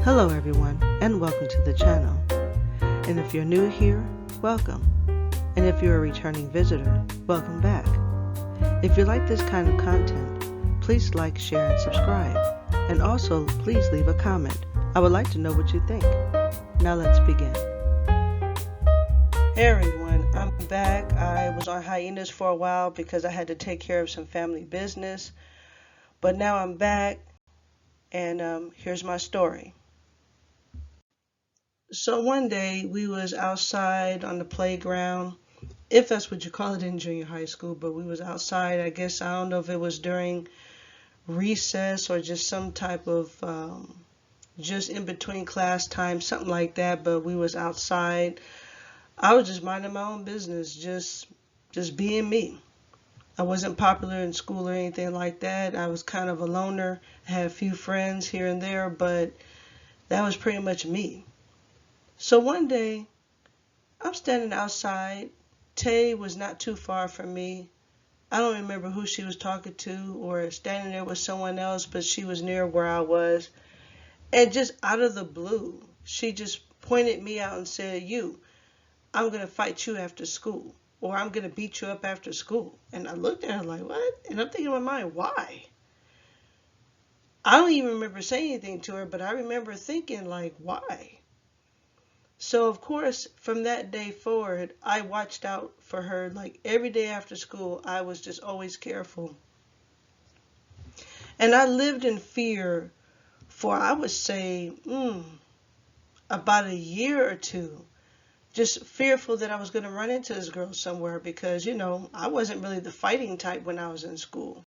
Hello everyone, and welcome to the channel. And if you're new here, welcome. And if you're a returning visitor, welcome back. If you like this kind of content, please like, share, and subscribe. And also, please leave a comment. I would like to know what you think. Now let's begin. Hey everyone, I'm back. I was on hiatus for a while because I had to take care of some family business. But now I'm back, and here's my story. So one day we was outside on the playground, if that's what you call it in junior high school, but we was outside. I guess I don't know if it was during recess or just some type of just in between class time, something like that, but we was outside. I was just minding my own business, just being me. I wasn't popular in school or anything like that. I was kind of a loner. I had a few friends here and there, but that was pretty much me. So one day, I'm standing outside. Tay was not too far from me. I don't remember who she was talking to or standing there with someone else, but she was near where I was. And just out of the blue, she just pointed me out and said, I'm going to fight you after school, or I'm going to beat you up after school. And I looked at her like, what? And I'm thinking in my mind, why? I don't even remember saying anything to her, but I remember thinking like, why? So, of course, from that day forward, I watched out for her. Like every day after school, I was just always careful. And I lived in fear for, I would say, about a year or two. Just fearful that I was going to run into this girl somewhere because, I wasn't really the fighting type when I was in school.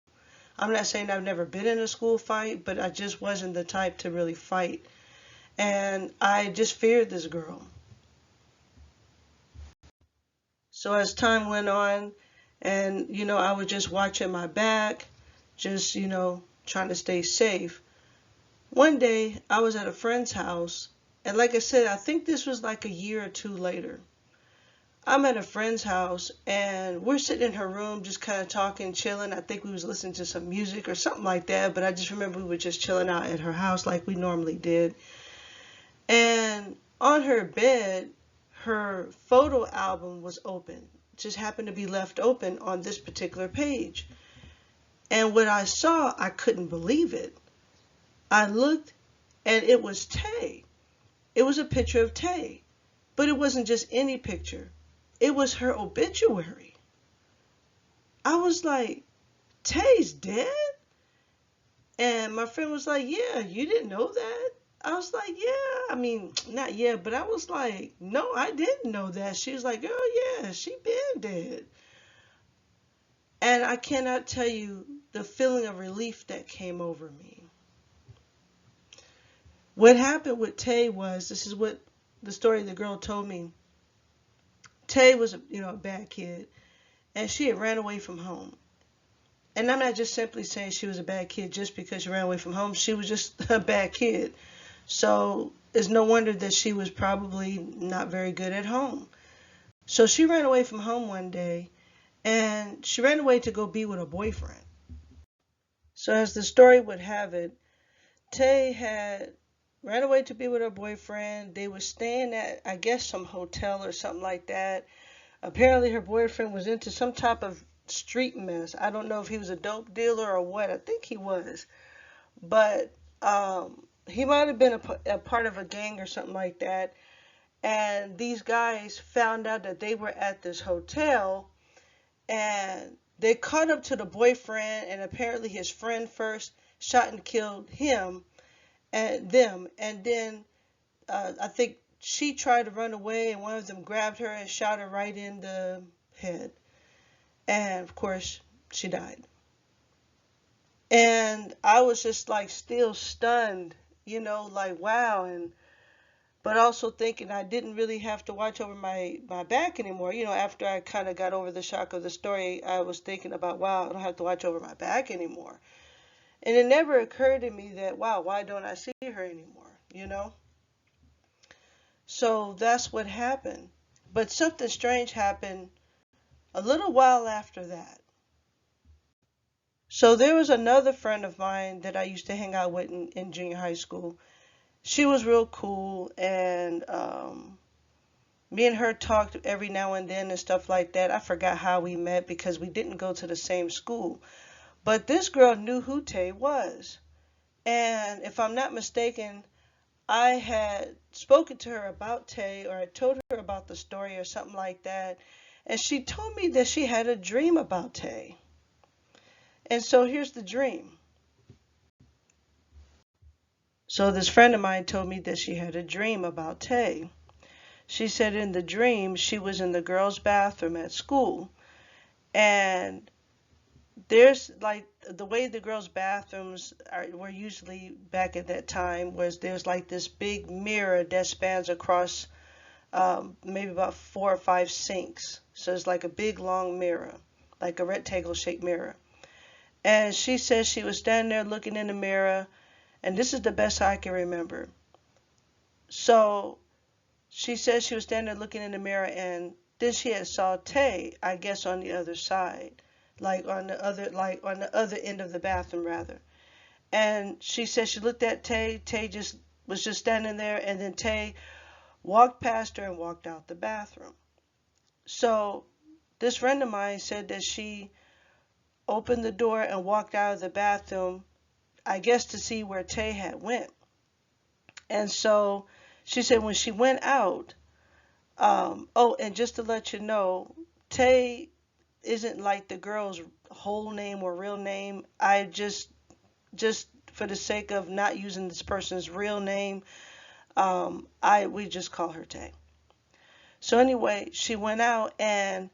I'm not saying I've never been in a school fight, but I just wasn't the type to really fight. And I just feared this girl. So as time went on, and I was just watching my back, just trying to stay safe. One day I was at a friend's house, and like I said, I think this was like a year or two later. I'm at a friend's house, and we're sitting in her room just kind of talking, chilling. I think we was listening to some music or something like that, but I just remember we were just chilling out at her house like we normally did. And on her bed, her photo album was open. It just happened to be left open on this particular page. And what I saw, I couldn't believe it. I looked, and it was Tay. It was a picture of Tay. But it wasn't just any picture. It was her obituary. I was like, Tay's dead? And my friend was like, yeah, you didn't know that? I was like, yeah, I mean, not yet, but I was like, no, I didn't know that. She was like, oh yeah, she been dead. And I cannot tell you the feeling of relief that came over me. What happened with Tay was, this is what the story the girl told me. Tay was a bad kid, and she had ran away from home. And I'm not just simply saying she was a bad kid just because she ran away from home. She was just a bad kid. So it's no wonder that she was probably not very good at home. So she ran away from home one day, and she ran away to go be with a boyfriend. So as the story would have it, Tay had ran away to be with her boyfriend. They were staying at, I guess, some hotel or something like that. Apparently her boyfriend was into some type of street mess. I don't know if he was a dope dealer or what. I think he was. But he might have been a part of a gang or something like that. And these guys found out that they were at this hotel, and they caught up to the boyfriend, and apparently his friend first shot and killed him and them. And then I think she tried to run away, and one of them grabbed her and shot her right in the head. And of course, she died. And I was just like still stunned, like wow. But also thinking I didn't really have to watch over my back anymore. After I kind of got over the shock of the story, I was thinking about, wow, I don't have to watch over my back anymore. And it never occurred to me that, wow, why don't I see her anymore, So that's what happened. But something strange happened a little while after that. So there was another friend of mine that I used to hang out with in junior high school. she was real cool, and me and her talked every now and then and stuff like that. I forgot how we met because we didn't go to the same school. But this girl knew who Tay was. And if I'm not mistaken, I had spoken to her about Tay, or I told her about the story or something like that. And she told me that she had a dream about Tay. And so here's the dream. So this friend of mine told me that she had a dream about Tay. She said in the dream she was in the girls' bathroom at school, and there's like the way the girls' bathrooms were usually back at that time was there's like this big mirror that spans across maybe about 4 or 5 sinks. So it's like a big long mirror, like a rectangle shaped mirror. And she says she was standing there looking in the mirror, and this is the best I can remember. So she says she was standing there looking in the mirror, and then she had saw Tay, I guess, on the other side, like on the other end of the bathroom rather. And she said she looked at Tay. Tay just was just standing there, and then Tay walked past her and walked out the bathroom. So this friend of mine said that she opened the door and walked out of the bathroom, I guess to see where Tay had went. And so she said when she went out, oh, and just to let you know, Tay isn't like the girl's whole name or real name. I just for the sake of not using this person's real name, I we just call her Tay. So anyway, she went out and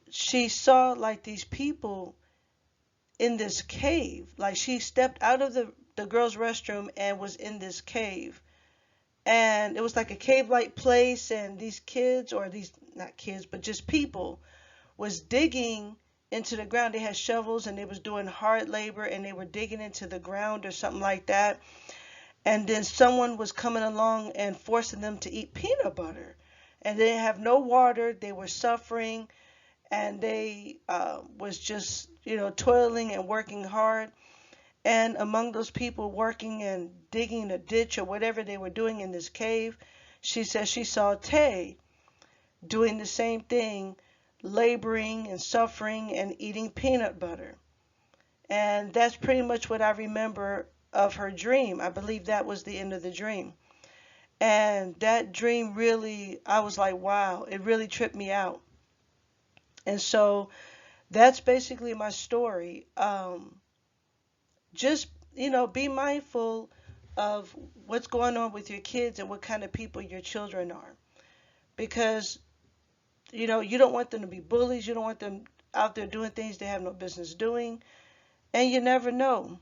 she saw like these people in this cave. Like she stepped out of the girls' restroom and was in this cave. And it was like a cave-like place, and these kids, or these not kids, but just people, was digging into the ground. They had shovels and they was doing hard labor and they were digging into the ground or something like that. And then someone was coming along and forcing them to eat peanut butter. And they didn't have no water. They were suffering, and they was just toiling and working hard. And among those people working and digging a ditch or whatever they were doing in this cave, she says she saw Tay doing the same thing, laboring and suffering and eating peanut butter. And that's pretty much what I remember of her dream. I believe that was the end of the dream. And that dream really, I was like, wow, it really tripped me out. And so that's basically my story. Just, be mindful of what's going on with your kids and what kind of people your children are. Because, you don't want them to be bullies. You don't want them out there doing things they have no business doing. And you never know.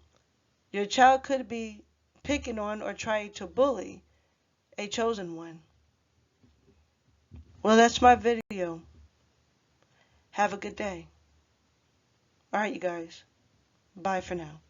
Your child could be picking on or trying to bully a chosen one. Well, that's my video. Have a good day. All right, you guys. Bye for now.